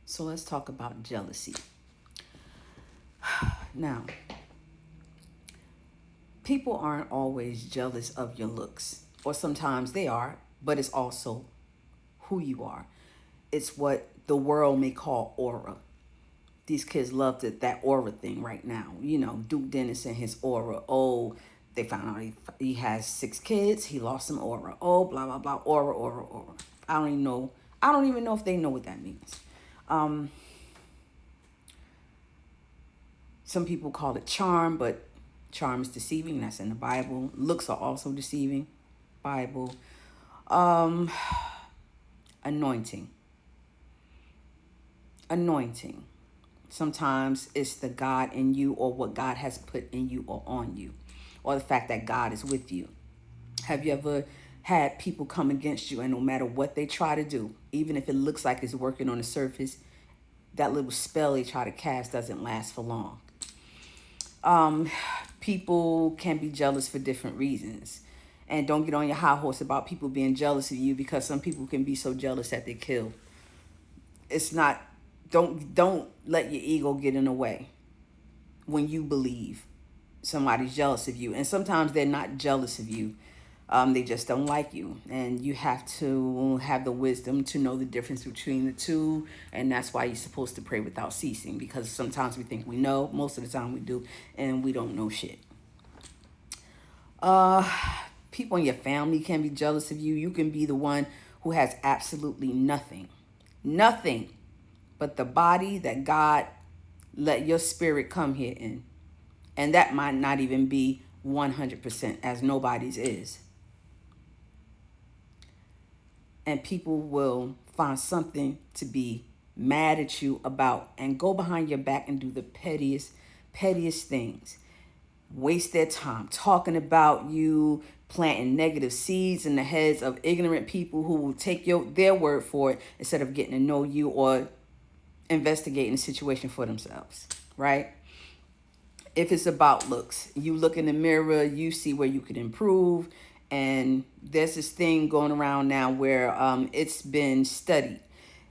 So let's talk about jealousy. Now, people aren't always jealous of your looks, or sometimes they are, but it's also who you are. It's what the world may call aura. These kids love that aura thing right now. You know, Duke Dennis and his aura. Oh, they found out he has 6 kids. He lost some aura. Oh, blah blah blah. Aura, aura, aura. I don't even know. I don't even know if they know what that means. Um, some people call it charm, but charm is deceiving. That's in the Bible. Looks are also deceiving. Bible. Um, anointing. Anointing. Sometimes it's the God in you or what God has put in you or on you, or the fact that God is with you. Have you ever had people come against you and no matter what they try to do, even if it looks like it's working on the surface, that little spell they try to cast doesn't last for long? Um, People can be jealous for different reasons. And don't get on your high horse about people being jealous of you, because some people can be so jealous that they kill. It's not, don't let your ego get in the way when you believe somebody's jealous of you. And sometimes they're not jealous of you. They just don't like you. And you have to have the wisdom to know the difference between the two. And that's why you're supposed to pray without ceasing, because sometimes we think we know, most of the time we do, and we don't know shit. Uh, People in your family can be jealous of you. You can be the one who has absolutely nothing, nothing but the body that God let your spirit come here in. And that might not even be 100%, as nobody's is. And people will find something to be mad at you about and go behind your back and do the pettiest things. Waste their time talking about you, planting negative seeds in the heads of ignorant people who will take their word for it instead of getting to know you or investigating the situation for themselves, right? If it's about looks, you look in the mirror, you see where you could improve. And there's this thing going around now where it's been studied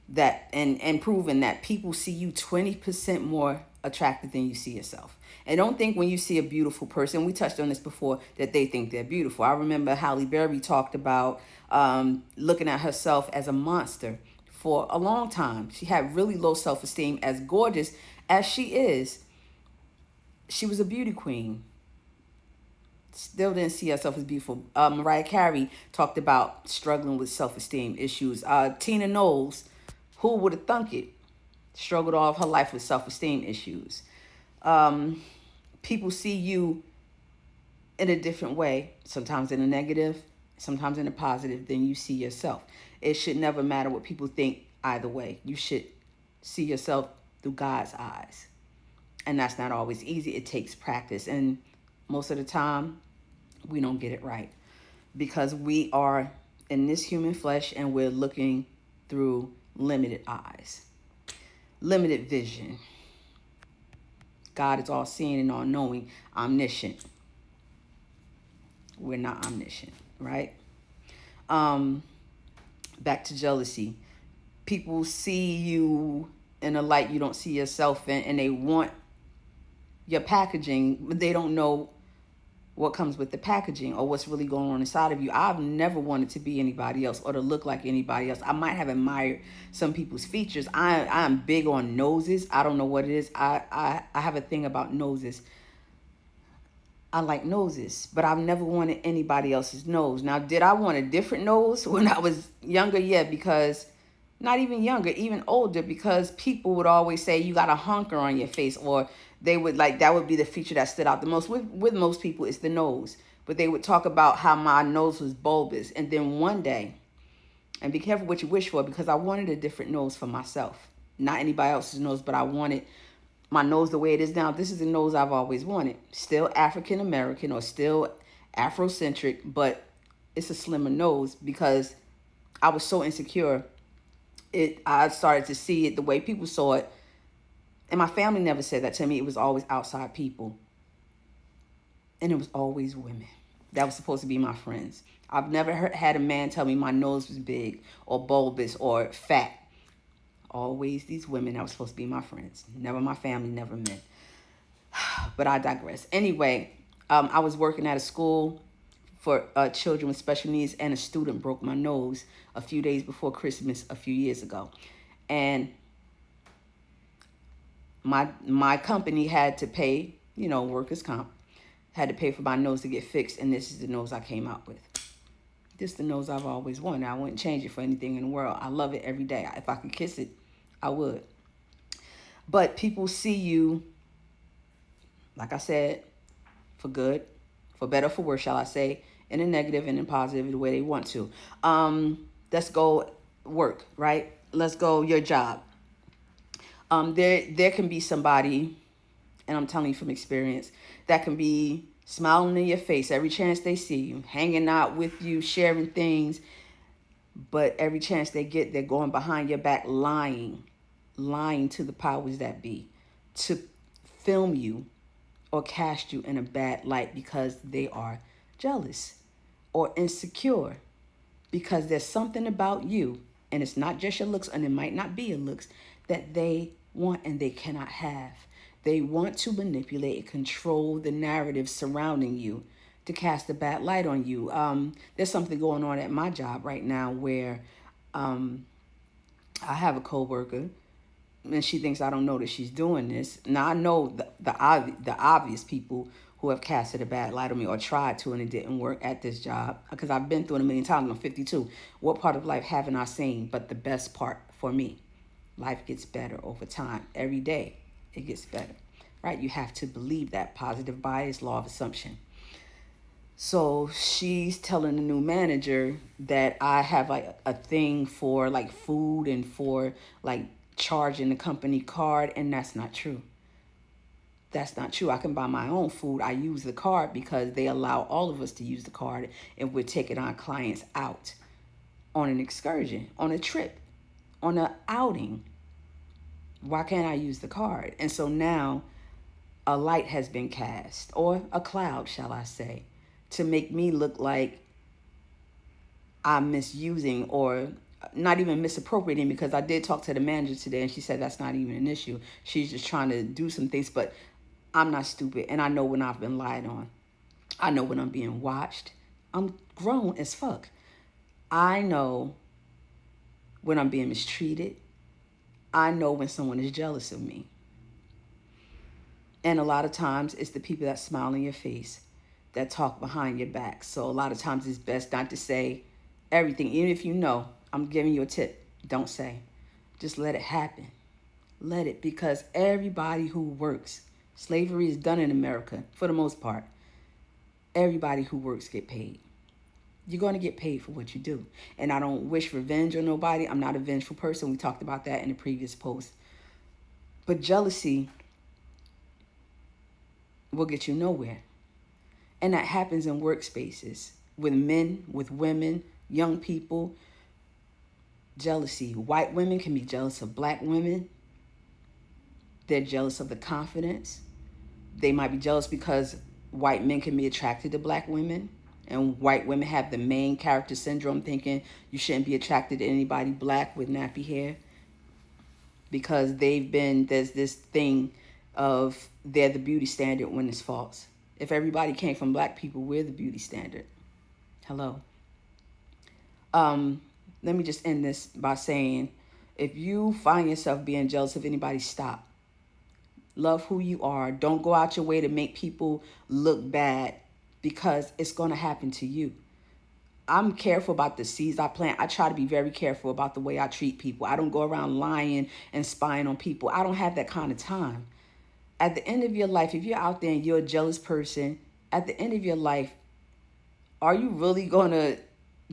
that and proven that people see you 20% more attractive than you see yourself. And don't think when you see a beautiful person, we touched on this before, that they think they're beautiful. I remember Halle Berry talked about looking at herself as a monster for a long time. She had really low self-esteem. As gorgeous as she is, she was a beauty queen. Still didn't see herself as beautiful. Mariah Carey talked about struggling with self-esteem issues. Tina Knowles, who would have thunk it, struggled all of her life with self-esteem issues. Um, People see you in a different way, sometimes in a negative, sometimes in a positive, than you see yourself. It should never matter what people think either way. You should see yourself through God's eyes. And that's not always easy. It takes practice. And most of the time, we don't get it right because we are in this human flesh and we're looking through limited eyes, limited vision. God is all seeing and all knowing, omniscient. We're not omniscient, right? Um, Back to jealousy. People see you in a light you don't see yourself in, and they want your packaging, but they don't know what comes with the packaging or what's really going on inside of you. I've never wanted to be anybody else or to look like anybody else. I might have admired some people's features. I'm big on noses. I don't know what it is. I have a thing about noses. I like noses, but I've never wanted anybody else's nose. Now, did I want a different nose when I was younger? Yeah, because not even younger, even older, because people would always say you got a honker on your face, or they would like that would be the feature that stood out the most. With most people, it's the nose, but they would talk about how my nose was bulbous, and then one day, and be careful what you wish for, because I wanted a different nose for myself, not anybody else's nose, but I wanted my nose the way it is now. This is the nose I've always wanted. Still African American or still Afrocentric, but it's a slimmer nose because I was so insecure. I started to see it the way people saw it. And my family never said that to me. It was always outside people. And it was always women. That was supposed to be my friends. I've never had a man tell me my nose was big or bulbous or fat. Always these women that were supposed to be my friends. Never my family, never men. But I digress. Anyway, I was working at a school for children with special needs, and a student broke my nose a few days before Christmas a few years ago. And my company had to pay, workers' comp, had to pay for my nose to get fixed, and this is the nose I came out with. This is the nose I've always wanted. I wouldn't change it for anything in the world. I love it every day. If I could kiss it, I would. But people see you, like I said, for good, for better, for worse, shall I say, in a negative and in positive, the way they want to. Let's go work, right? Let's go your job. There can be somebody, and I'm telling you from experience, that can be smiling in your face every chance they see you, hanging out with you, sharing things. But every chance they get, they're going behind your back, lying to the powers that be to film you or cast you in a bad light because they are jealous or insecure, because there's something about you, and it's not just your looks, and it might not be your looks, that they want and they cannot have. They want to manipulate and control the narrative surrounding you to cast a bad light on you. There's something going on at my job right now where I have a coworker, and she thinks I don't know that she's doing this. Now, I know the obvious people who have casted a bad light on me or tried to, and it didn't work at this job, because I've been through it a million times. I'm 52. What part of life haven't I seen? But the best part for me, life gets better over time. Every day, it gets better, right? You have to believe that positive bias, law of assumption. So she's telling the new manager that I have like a thing for like food and for like charging the company card, and that's not true. That's not true. I can buy my own food. I use the card because they allow all of us to use the card, and we're taking our clients out on an excursion, on a trip, on an outing. Why can't I use the card? And so now a light has been cast, or a cloud, shall I say, to make me look like I'm misusing or not even misappropriating, because I did talk to the manager today and she said that's not even an issue. She's just trying to do some things, but I'm not stupid, and I know when I've been lied on. I know when I'm being watched. I'm grown as fuck. I know when I'm being mistreated. I know when someone is jealous of me. And a lot of times it's the people that smile in your face, that talk behind your back. So a lot of times it's best not to say everything. Even if you know, I'm giving you a tip. Don't say. Just let it happen. Let it, because everybody who works, slavery is done in America for the most part. Everybody who works get paid. You're going to get paid for what you do. And I don't wish revenge on nobody. I'm not a vengeful person. We talked about that in the previous post. But jealousy will get you nowhere. And that happens in workspaces, with men, with women, young people. Jealousy. White women can be jealous of black women. They're jealous of the confidence. They might be jealous because white men can be attracted to black women, and white women have the main character syndrome, thinking you shouldn't be attracted to anybody black with nappy hair, because there's this thing of they're the beauty standard when it's false. If everybody came from black people, we're the beauty standard. Hello. Let me just end this by saying, if you find yourself being jealous of anybody, stop. Love who you are. Don't go out your way to make people look bad, because it's going to happen to you. I'm careful about the seeds I plant. I try to be very careful about the way I treat people. I don't go around lying and spying on people. I don't have that kind of time. At the end of your life, if you're out there and you're a jealous person, at the end of your life, are you really going to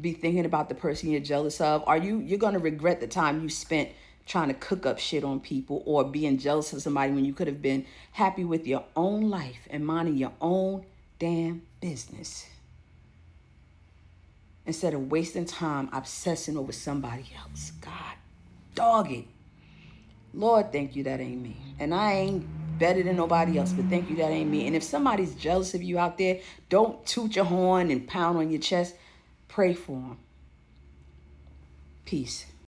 be thinking about the person you're jealous of? You're going to regret the time you spent trying to cook up shit on people or being jealous of somebody when you could have been happy with your own life and minding your own damn business, instead of wasting time obsessing over somebody else. God, dog it. Lord, thank you that ain't me. And I ain't better than nobody else, but thank you that ain't me. And if somebody's jealous of you out there, don't toot your horn and pound on your chest. Pray for them. Peace.